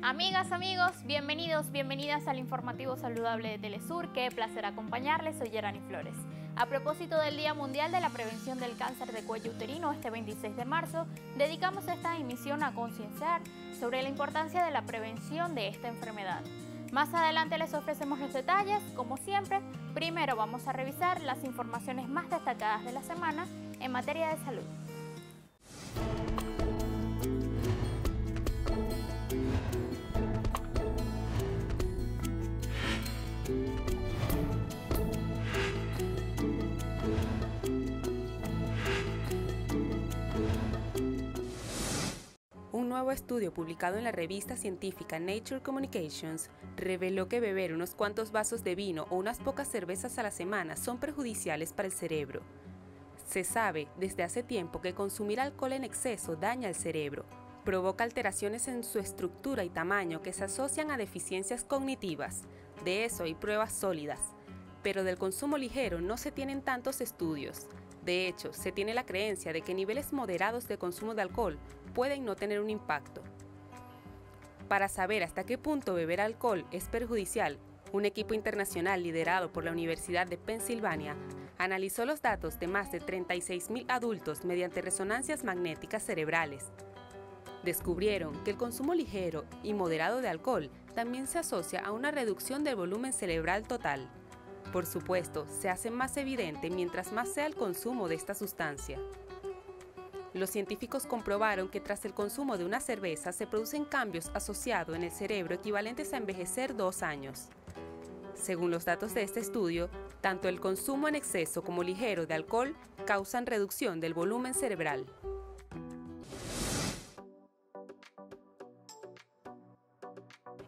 Amigas, amigos, bienvenidos, bienvenidas al informativo saludable de Telesur. Qué placer acompañarles, soy Yerani Flores. A propósito del Día Mundial de la Prevención del Cáncer de Cuello Uterino, este 26 de marzo, dedicamos esta emisión a concienciar sobre la importancia de la prevención de esta enfermedad. Más adelante les ofrecemos los detalles, como siempre. Primero vamos a revisar las informaciones más destacadas de la semana en materia de salud. Un nuevo estudio publicado en la revista científica Nature Communications reveló que beber unos cuantos vasos de vino o unas pocas cervezas a la semana son perjudiciales para el cerebro. Se sabe desde hace tiempo que consumir alcohol en exceso daña el cerebro, provoca alteraciones en su estructura y tamaño que se asocian a deficiencias cognitivas. De eso hay pruebas sólidas, pero del consumo ligero no se tienen tantos estudios. De hecho, se tiene la creencia de que niveles moderados de consumo de alcohol pueden no tener un impacto. Para saber hasta qué punto beber alcohol es perjudicial, un equipo internacional liderado por la Universidad de Pensilvania analizó los datos de más de 36.000 adultos mediante resonancias magnéticas cerebrales. Descubrieron que el consumo ligero y moderado de alcohol también se asocia a una reducción del volumen cerebral total. Por supuesto, se hace más evidente mientras más sea el consumo de esta sustancia. Los científicos comprobaron que tras el consumo de una cerveza se producen cambios asociados en el cerebro equivalentes a envejecer 2 años. Según los datos de este estudio, tanto el consumo en exceso como ligero de alcohol causan reducción del volumen cerebral.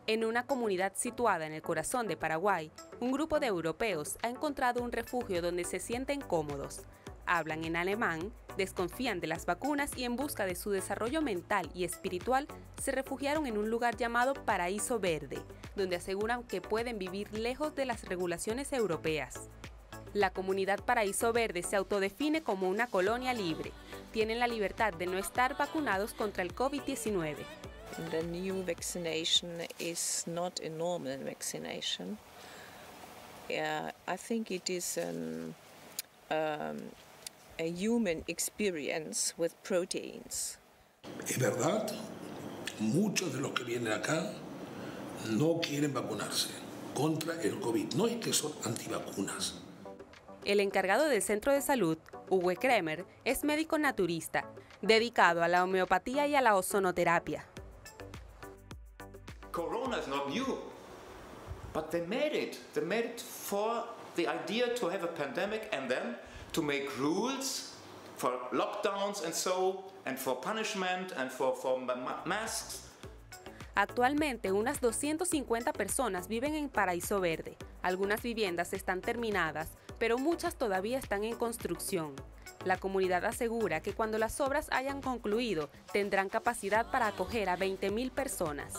En una comunidad situada en el corazón de Paraguay, un grupo de europeos ha encontrado un refugio donde se sienten cómodos. Hablan en alemán, desconfían de las vacunas y en busca de su desarrollo mental y espiritual se refugiaron en un lugar llamado Paraíso Verde, donde aseguran que pueden vivir lejos de las regulaciones europeas. La comunidad Paraíso Verde se autodefine como una colonia libre. Tienen la libertad de no estar vacunados contra el COVID-19. The new vaccination is not a normal vaccination. I think it is a human experience with proteins. Es verdad, muchos de los que vienen acá no quieren vacunarse contra el COVID. No es que son antivacunas. El encargado del centro de salud, Uwe Kremer, es médico naturista, dedicado a la homeopatía y a la ozonoterapia. Corona is not new, but they made it. They made it for the idea to have a pandemic and then to make rules for lockdowns and for punishment and for masks. Actualmente, unas 250 personas viven en Paraíso Verde. Algunas viviendas están terminadas, pero muchas todavía están en construcción. La comunidad asegura que cuando las obras hayan concluido, tendrán capacidad para acoger a 20.000 personas.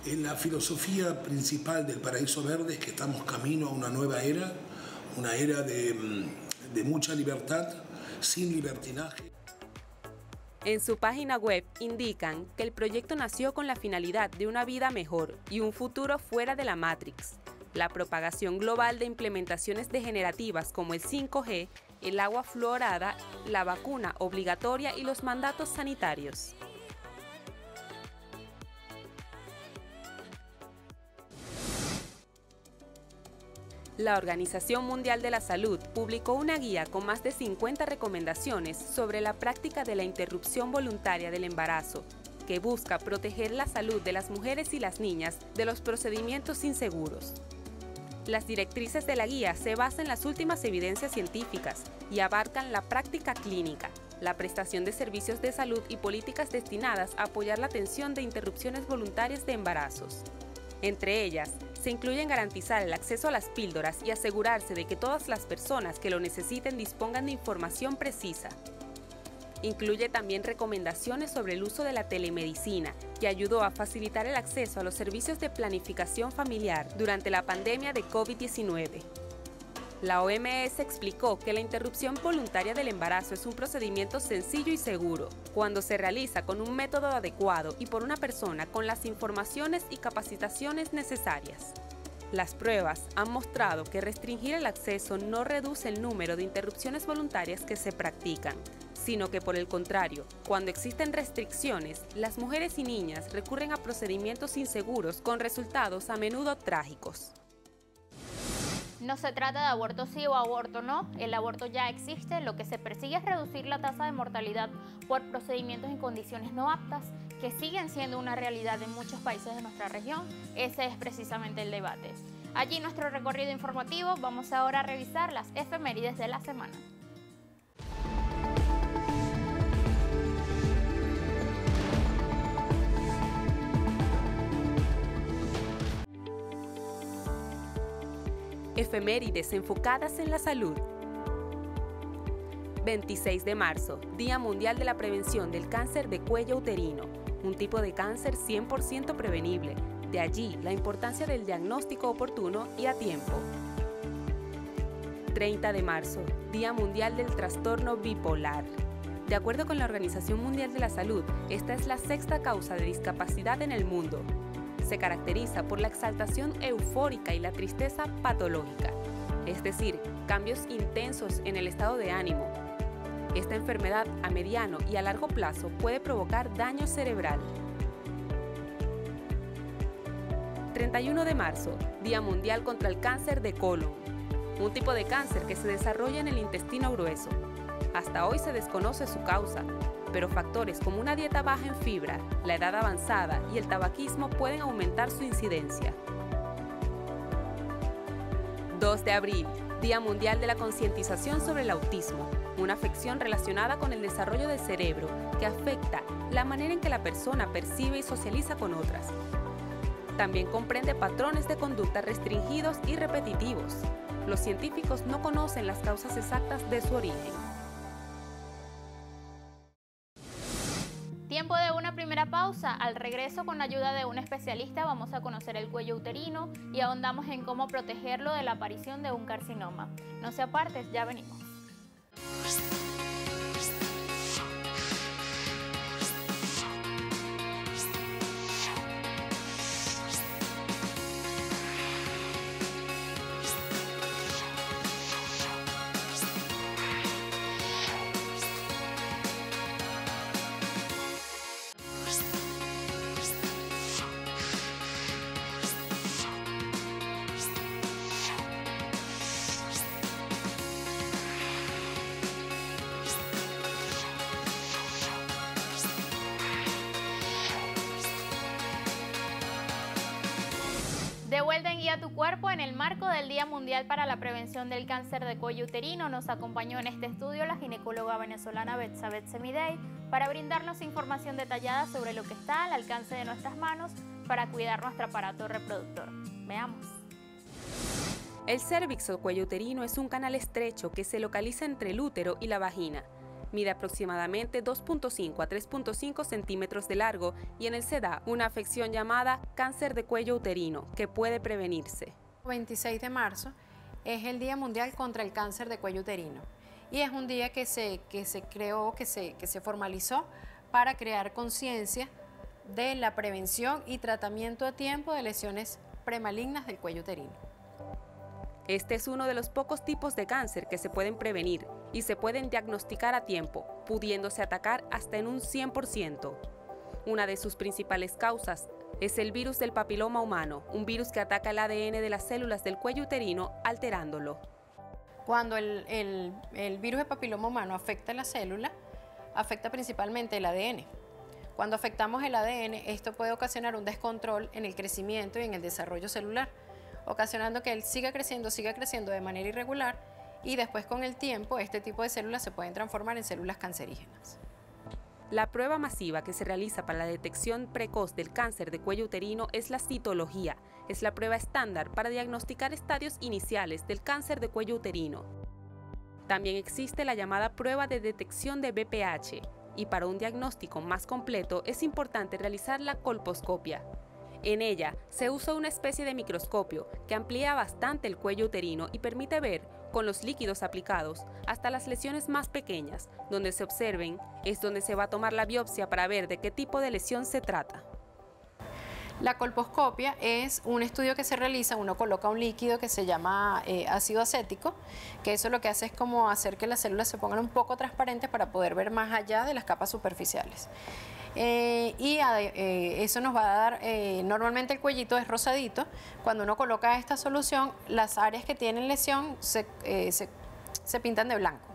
La filosofía principal del Paraíso Verde es que estamos camino a una nueva era, una era de mucha libertad, sin libertinaje. En su página web indican que el proyecto nació con la finalidad de una vida mejor y un futuro fuera de la Matrix. La propagación global de implementaciones degenerativas como el 5G, el agua fluorada, la vacuna obligatoria y los mandatos sanitarios. La Organización Mundial de la Salud publicó una guía con más de 50 recomendaciones sobre la práctica de la interrupción voluntaria del embarazo, que busca proteger la salud de las mujeres y las niñas de los procedimientos inseguros. Las directrices de la guía se basan en las últimas evidencias científicas y abarcan la práctica clínica, la prestación de servicios de salud y políticas destinadas a apoyar la atención de interrupciones voluntarias de embarazos. Entre ellas, se incluyen garantizar el acceso a las píldoras y asegurarse de que todas las personas que lo necesiten dispongan de información precisa. Incluye también recomendaciones sobre el uso de la telemedicina, que ayudó a facilitar el acceso a los servicios de planificación familiar durante la pandemia de COVID-19. La OMS explicó que la interrupción voluntaria del embarazo es un procedimiento sencillo y seguro, cuando se realiza con un método adecuado y por una persona con las informaciones y capacitaciones necesarias. Las pruebas han mostrado que restringir el acceso no reduce el número de interrupciones voluntarias que se practican, sino que por el contrario, cuando existen restricciones, las mujeres y niñas recurren a procedimientos inseguros con resultados a menudo trágicos. No se trata de aborto sí o aborto no, el aborto ya existe, lo que se persigue es reducir la tasa de mortalidad por procedimientos en condiciones no aptas, que siguen siendo una realidad en muchos países de nuestra región. Ese es precisamente el debate. Allí nuestro recorrido informativo, vamos ahora a revisar las efemérides de la semana. Efemérides enfocadas en la salud. 26 de marzo, Día Mundial de la Prevención del Cáncer de Cuello Uterino, un tipo de cáncer 100% prevenible. De allí la importancia del diagnóstico oportuno y a tiempo. 30 de marzo, Día Mundial del Trastorno Bipolar. De acuerdo con la Organización Mundial de la Salud, esta es la sexta causa de discapacidad en el mundo. Se caracteriza por la exaltación eufórica y la tristeza patológica, es decir, cambios intensos en el estado de ánimo. Esta enfermedad a mediano y a largo plazo puede provocar daño cerebral. 31 de marzo, Día Mundial contra el Cáncer de Colon, un tipo de cáncer que se desarrolla en el intestino grueso. Hasta hoy se desconoce su causa, pero factores como una dieta baja en fibra, la edad avanzada y el tabaquismo pueden aumentar su incidencia. 2 de abril, Día Mundial de la Concientización sobre el Autismo, una afección relacionada con el desarrollo del cerebro que afecta la manera en que la persona percibe y socializa con otras. También comprende patrones de conducta restringidos y repetitivos. Los científicos no conocen las causas exactas de su origen. Tiempo de una primera pausa. Al regreso, con la ayuda de un especialista, vamos a conocer el cuello uterino y ahondamos en cómo protegerlo de la aparición de un carcinoma. No se apartes, ya venimos. De vuelta en Guía tu Cuerpo, en el marco del Día Mundial para la Prevención del Cáncer de Cuello Uterino, nos acompañó en este estudio la ginecóloga venezolana Betsabeth Semidey para brindarnos información detallada sobre lo que está al alcance de nuestras manos para cuidar nuestro aparato reproductor. Veamos. El cérvix o cuello uterino es un canal estrecho que se localiza entre el útero y la vagina. Mide aproximadamente 2.5 a 3.5 centímetros de largo y en él se da una afección llamada cáncer de cuello uterino que puede prevenirse. 26 de marzo es el Día Mundial contra el Cáncer de Cuello Uterino y es un día que se formalizó para crear conciencia de la prevención y tratamiento a tiempo de lesiones premalignas del cuello uterino. Este es uno de los pocos tipos de cáncer que se pueden prevenir y se pueden diagnosticar a tiempo, pudiéndose atacar hasta en un 100%. Una de sus principales causas es el virus del papiloma humano, un virus que ataca el ADN de las células del cuello uterino, alterándolo. Cuando el virus del papiloma humano afecta a la célula, afecta principalmente el ADN. Cuando afectamos el ADN, esto puede ocasionar un descontrol en el crecimiento y en el desarrollo celular, ocasionando que él siga creciendo de manera irregular y después con el tiempo este tipo de células se pueden transformar en células cancerígenas. La prueba masiva que se realiza para la detección precoz del cáncer de cuello uterino es la citología. Es la prueba estándar para diagnosticar estadios iniciales del cáncer de cuello uterino. También existe la llamada prueba de detección de BPH y para un diagnóstico más completo es importante realizar la colposcopia. En ella se usa una especie de microscopio que amplía bastante el cuello uterino y permite ver con los líquidos aplicados, hasta las lesiones más pequeñas, donde se observen, es donde se va a tomar la biopsia para ver de qué tipo de lesión se trata. La colposcopia es un estudio que se realiza, uno coloca un líquido que se llama ácido acético, que eso lo que hace es como hacer que las células se pongan un poco transparentes para poder ver más allá de las capas superficiales. Eso nos va a dar, normalmente el cuellito es rosadito. Cuando uno coloca esta solución, las áreas que tienen lesión se pintan de blanco.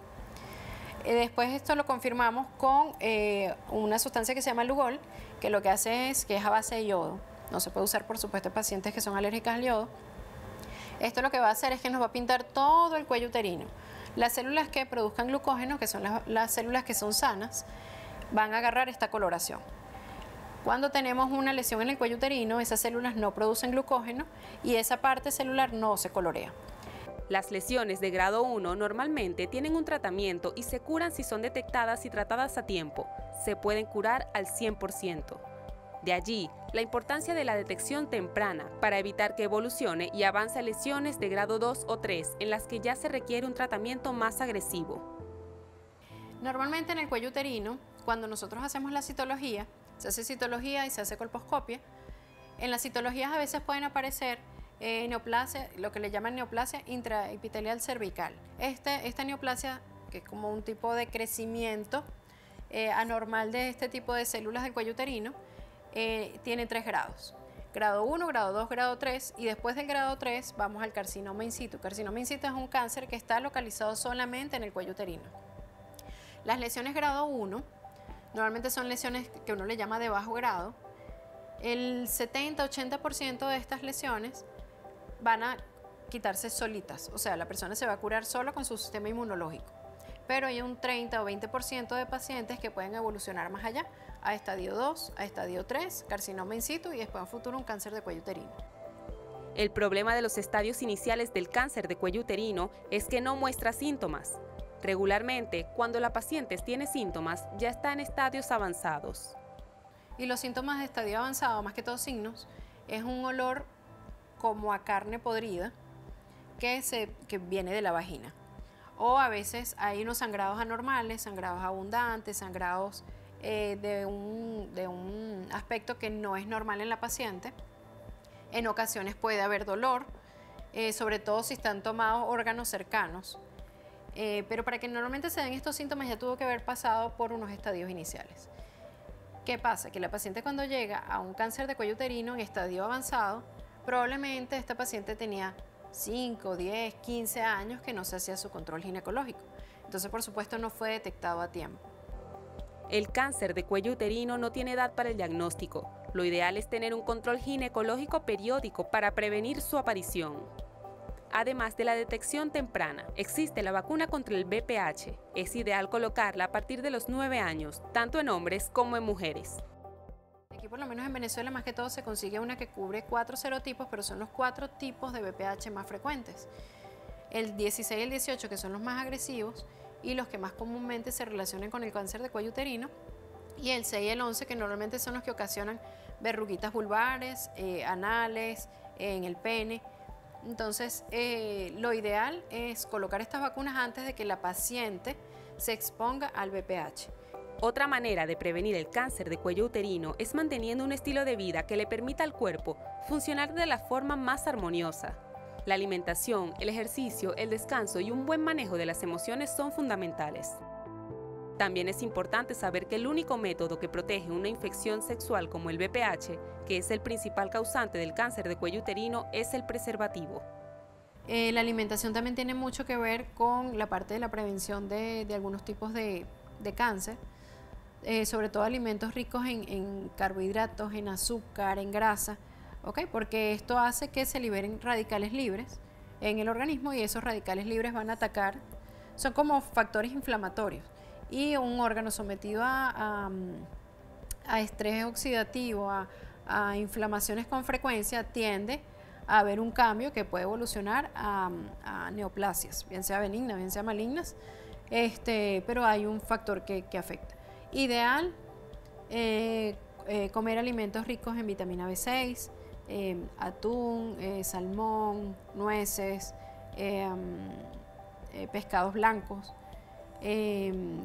Después esto lo confirmamos con una sustancia que se llama Lugol, que lo que hace es que es a base de yodo. No se puede usar, por supuesto, en pacientes que son alérgicas al yodo. Esto lo que va a hacer es que nos va a pintar todo el cuello uterino. Las células que produzcan glucógeno, que son las células que son sanas, van a agarrar esta coloración. Cuando tenemos una lesión en el cuello uterino, esas células no producen glucógeno y esa parte celular no se colorea. Las lesiones de grado 1 normalmente tienen un tratamiento y se curan si son detectadas y tratadas a tiempo. Se pueden curar al 100%. De allí, la importancia de la detección temprana para evitar que evolucione y avance a lesiones de grado 2 o 3 en las que ya se requiere un tratamiento más agresivo. Normalmente en el cuello uterino, cuando nosotros hacemos la citología, se hace citología y se hace colposcopia. En las citologías a veces pueden aparecer neoplasia, lo que le llaman neoplasia intraepitelial cervical. Esta neoplasia, que es como un tipo de crecimiento anormal de este tipo de células del cuello uterino, tiene 3 grados. Grado 1, grado 2, grado 3, y después del grado 3 vamos al carcinoma in situ. Carcinoma in situ es un cáncer que está localizado solamente en el cuello uterino. Las lesiones grado 1 normalmente son lesiones que uno le llama de bajo grado. El 70-80% de estas lesiones van a quitarse solitas, o sea, la persona se va a curar solo con su sistema inmunológico. Pero hay un 30 o 20% de pacientes que pueden evolucionar más allá, a estadio 2, a estadio 3, carcinoma in situ y después en futuro un cáncer de cuello uterino. El problema de los estadios iniciales del cáncer de cuello uterino es que no muestra síntomas. Regularmente, cuando la paciente tiene síntomas, ya está en estadios avanzados. Y los síntomas de estadio avanzado, más que todos signos, es un olor como a carne podrida que viene de la vagina. O a veces hay unos sangrados anormales, sangrados abundantes, sangrados de un aspecto que no es normal en la paciente. En ocasiones puede haber dolor, sobre todo si están tomados órganos cercanos. Pero para que normalmente se den estos síntomas ya tuvo que haber pasado por unos estadios iniciales. ¿Qué pasa? Que la paciente cuando llega a un cáncer de cuello uterino en estadio avanzado, probablemente esta paciente tenía 5, 10, 15 años que no se hacía su control ginecológico. Entonces, por supuesto, no fue detectado a tiempo. El cáncer de cuello uterino no tiene edad para el diagnóstico. Lo ideal es tener un control ginecológico periódico para prevenir su aparición. Además de la detección temprana, existe la vacuna contra el VPH. Es ideal colocarla a partir de los 9 años, tanto en hombres como en mujeres. Aquí por lo menos en Venezuela más que todo se consigue una que cubre 4 serotipos, pero son los 4 tipos de VPH más frecuentes. El 16 y el 18 que son los más agresivos y los que más comúnmente se relacionan con el cáncer de cuello uterino, y el 6 y el 11 que normalmente son los que ocasionan verruguitas vulvares, anales, en el pene. Entonces, lo ideal es colocar estas vacunas antes de que la paciente se exponga al VPH. Otra manera de prevenir el cáncer de cuello uterino es manteniendo un estilo de vida que le permita al cuerpo funcionar de la forma más armoniosa. La alimentación, el ejercicio, el descanso y un buen manejo de las emociones son fundamentales. También es importante saber que el único método que protege una infección sexual como el VPH, que es el principal causante del cáncer de cuello uterino, es el preservativo. La alimentación también tiene mucho que ver con la parte de la prevención de algunos tipos de cáncer, sobre todo alimentos ricos en carbohidratos, en azúcar, en grasa, ¿okay? Porque esto hace que se liberen radicales libres en el organismo y esos radicales libres van a atacar, son como factores inflamatorios. Y un órgano sometido a estrés oxidativo, a inflamaciones con frecuencia, tiende a haber un cambio que puede evolucionar a neoplasias, bien sea benignas, bien sea malignas, pero hay un factor que afecta. Ideal, comer alimentos ricos en vitamina B6, atún, salmón, nueces, pescados blancos,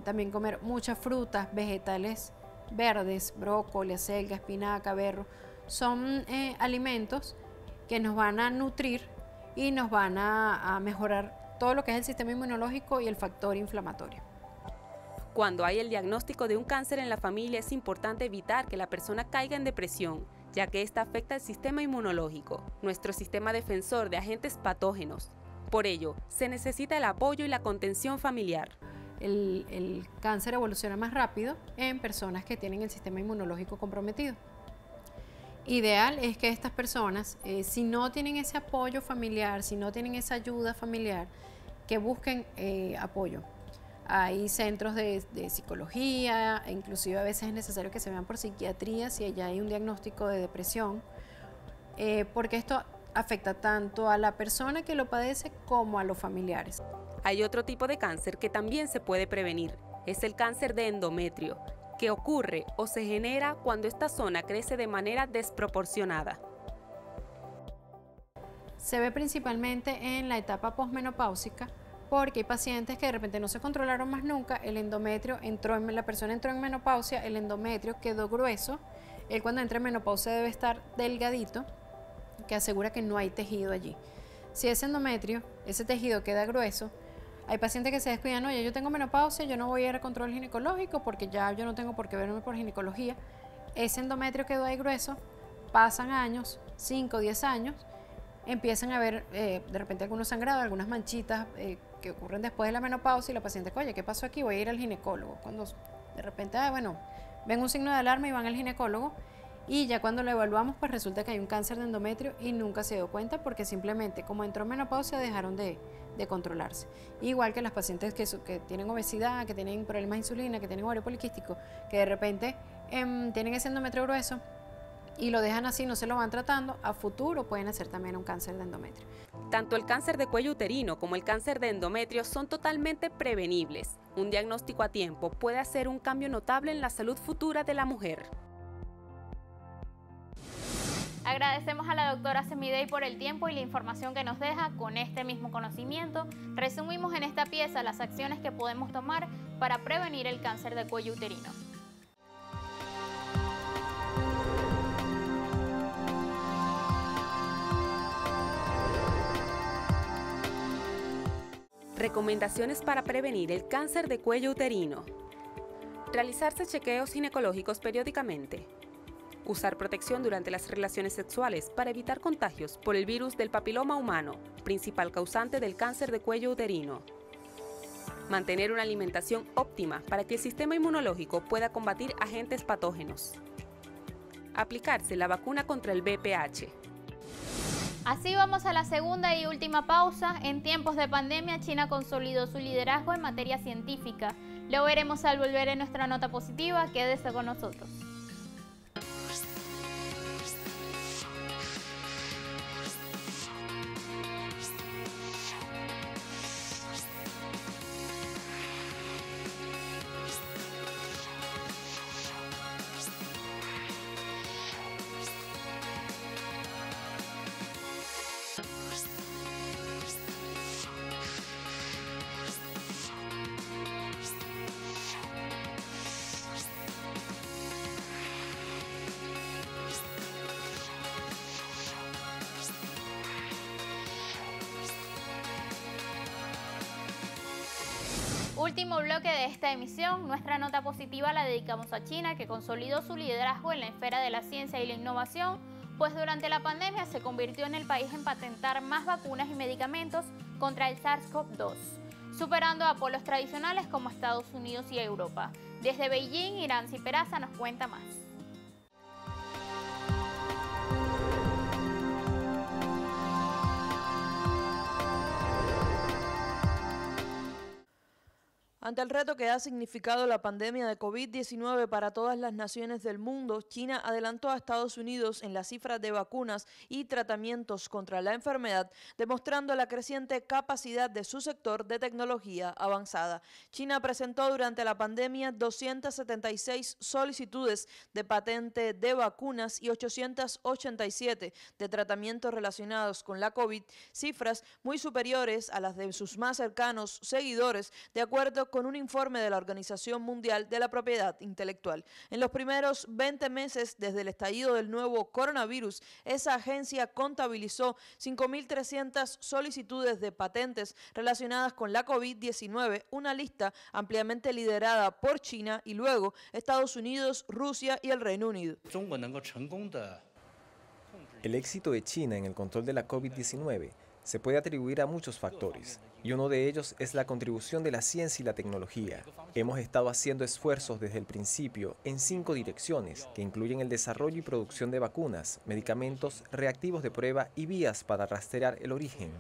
también comer muchas frutas, vegetales verdes, brócoli, acelga, espinaca, berro. Son alimentos que nos van a nutrir y nos van a mejorar todo lo que es el sistema inmunológico y el factor inflamatorio. Cuando hay el diagnóstico de un cáncer en la familia, es importante evitar que la persona caiga en depresión, ya que esta afecta el sistema inmunológico, nuestro sistema defensor de agentes patógenos. Por ello, se necesita el apoyo y la contención familiar. El cáncer evoluciona más rápido en personas que tienen el sistema inmunológico comprometido. Ideal es que estas personas, si no tienen ese apoyo familiar, si no tienen esa ayuda familiar, que busquen apoyo. Hay centros de psicología, e inclusive a veces es necesario que se vean por psiquiatría si ya hay un diagnóstico de depresión, porque esto afecta tanto a la persona que lo padece como a los familiares. Hay otro tipo de cáncer que también se puede prevenir, es el cáncer de endometrio, que ocurre o se genera cuando esta zona crece de manera desproporcionada. Se ve principalmente en la etapa posmenopáusica, porque hay pacientes que de repente no se controlaron más nunca, el endometrio la persona entró en menopausia, el endometrio quedó grueso, él cuando entra en menopausia debe estar delgadito, que asegura que no hay tejido allí. Si ese endometrio, ese tejido queda grueso, hay pacientes que se descuidan, oye, yo tengo menopausia, yo no voy a ir a control ginecológico porque ya yo no tengo por qué verme por ginecología. Ese endometrio quedó ahí grueso, pasan años, 5 o 10 años, empiezan a ver de repente algunos sangrados, algunas manchitas que ocurren después de la menopausia y la paciente, oye, ¿qué pasó aquí? Voy a ir al ginecólogo. Cuando de repente, ven un signo de alarma y van al ginecólogo y ya cuando lo evaluamos, pues resulta que hay un cáncer de endometrio y nunca se dio cuenta porque simplemente como entró en menopausia dejaron de controlarse. Igual que las pacientes que tienen obesidad, que tienen problemas de insulina, que tienen ovario poliquístico, que de repente tienen ese endometrio grueso y lo dejan así, no se lo van tratando, a futuro pueden hacer también un cáncer de endometrio. Tanto el cáncer de cuello uterino como el cáncer de endometrio son totalmente prevenibles. Un diagnóstico a tiempo puede hacer un cambio notable en la salud futura de la mujer. Agradecemos a la doctora Semidey por el tiempo y la información que nos deja. Con este mismo conocimiento, resumimos en esta pieza las acciones que podemos tomar para prevenir el cáncer de cuello uterino. Recomendaciones para prevenir el cáncer de cuello uterino. Realizarse chequeos ginecológicos periódicamente. Usar protección durante las relaciones sexuales para evitar contagios por el virus del papiloma humano, principal causante del cáncer de cuello uterino. Mantener una alimentación óptima para que el sistema inmunológico pueda combatir agentes patógenos. Aplicarse la vacuna contra el VPH. Así vamos a la segunda y última pausa. En tiempos de pandemia, China consolidó su liderazgo en materia científica. Lo veremos al volver en nuestra nota positiva. Quédese con nosotros. Último bloque de esta emisión, nuestra nota positiva la dedicamos a China, que consolidó su liderazgo en la esfera de la ciencia y la innovación, pues durante la pandemia se convirtió en el país en patentar más vacunas y medicamentos contra el SARS-CoV-2, superando a polos tradicionales como Estados Unidos y Europa. Desde Beijing, Iranzi Peraza nos cuenta más. Ante el reto que ha significado la pandemia de COVID-19 para todas las naciones del mundo, China adelantó a Estados Unidos en las cifras de vacunas y tratamientos contra la enfermedad, demostrando la creciente capacidad de su sector de tecnología avanzada. China presentó durante la pandemia 276 solicitudes de patente de vacunas y 887 de tratamientos relacionados con la COVID, cifras muy superiores a las de sus más cercanos seguidores, de acuerdo con un informe de la Organización Mundial de la Propiedad Intelectual. En los primeros 20 meses desde el estallido del nuevo coronavirus, esa agencia contabilizó 5.300 solicitudes de patentes relacionadas con la COVID-19, una lista ampliamente liderada por China y luego Estados Unidos, Rusia y el Reino Unido. El éxito de China en el control de la COVID-19 se puede atribuir a muchos factores, y uno de ellos es la contribución de la ciencia y la tecnología. Hemos estado haciendo esfuerzos desde el principio en 5 direcciones, que incluyen el desarrollo y producción de vacunas, medicamentos, reactivos de prueba y vías para rastrear el origen.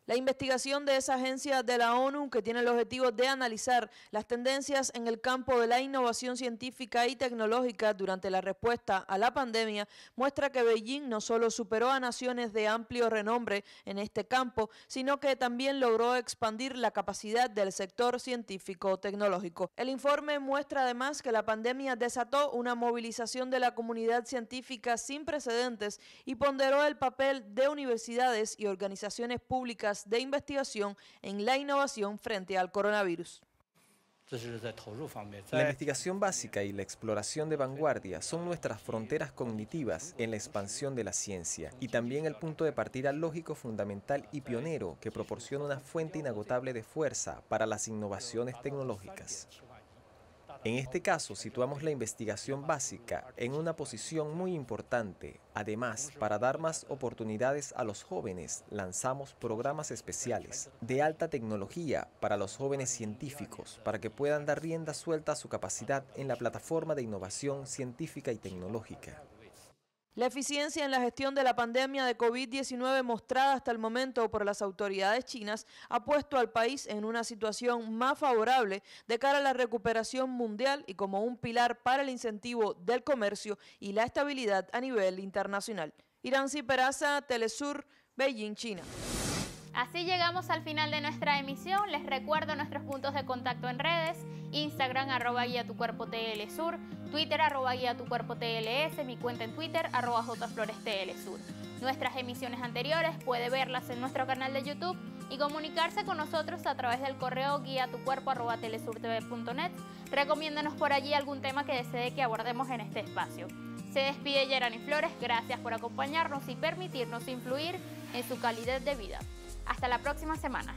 La investigación de esa agencia de la ONU, que tiene el objetivo de analizar las tendencias en el campo de la innovación científica y tecnológica durante la respuesta a la pandemia, muestra que Beijing no solo superó a naciones de amplio renombre en este campo, sino que también logró expandir la capacidad del sector científico-tecnológico. El informe muestra además que la pandemia desató una movilización de la comunidad científica sin precedentes y ponderó el papel de universidades y organizaciones públicas de investigación en la innovación frente al coronavirus. La investigación básica y la exploración de vanguardia son nuestras fronteras cognitivas en la expansión de la ciencia y también el punto de partida lógico fundamental y pionero que proporciona una fuente inagotable de fuerza para las innovaciones tecnológicas. En este caso, situamos la investigación básica en una posición muy importante. Además, para dar más oportunidades a los jóvenes, lanzamos programas especiales de alta tecnología para los jóvenes científicos, para que puedan dar rienda suelta a su capacidad en la plataforma de innovación científica y tecnológica. La eficiencia en la gestión de la pandemia de COVID-19 mostrada hasta el momento por las autoridades chinas ha puesto al país en una situación más favorable de cara a la recuperación mundial y como un pilar para el incentivo del comercio y la estabilidad a nivel internacional. Irancy Peraza, Telesur, Beijing, China. Así llegamos al final de nuestra emisión. Les recuerdo nuestros puntos de contacto en redes: Instagram @guiatucuerpo_tlsur, Twitter @guiatucuerpo_tls, mi cuenta en Twitter @jflorestlsur. Nuestras emisiones anteriores puede verlas en nuestro canal de YouTube y comunicarse con nosotros a través del correo guiatucuerpo@telesurtv.net. Recomiéndanos por allí algún tema que desee que abordemos en este espacio. Se despide Yerani Flores, gracias por acompañarnos y permitirnos influir en su calidad de vida. Hasta la próxima semana.